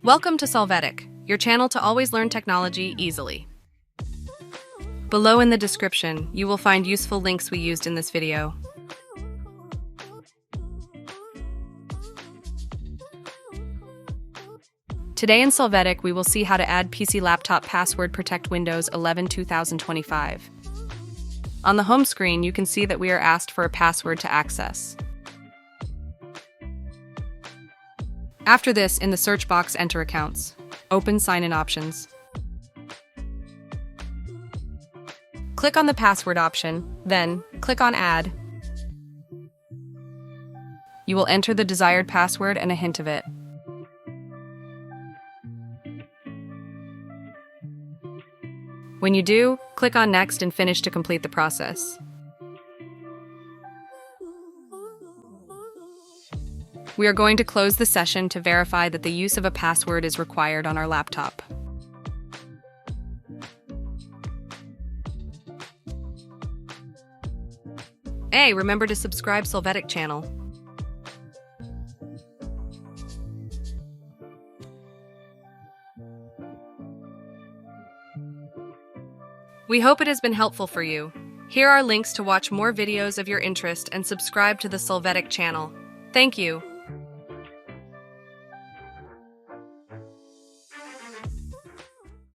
Welcome to Solvetic, your channel to always learn technology easily. Below in the description, you will find useful links we used in this video. Today in Solvetic, we will see how to add PC laptop password protect Windows 11 2025. On the home screen, you can see that we are asked for a password to access. After this, in the search box, enter accounts. Open sign-in options. Click on the password option, then click on Add. You will enter the desired password and a hint of it. When you do, click on Next and Finish to complete the process. We are going to close the session to verify that the use of a password is required on our laptop. Hey, remember to subscribe Solvetic channel. We hope it has been helpful for you. Here are links to watch more videos of your interest and subscribe to the Solvetic channel. Thank you.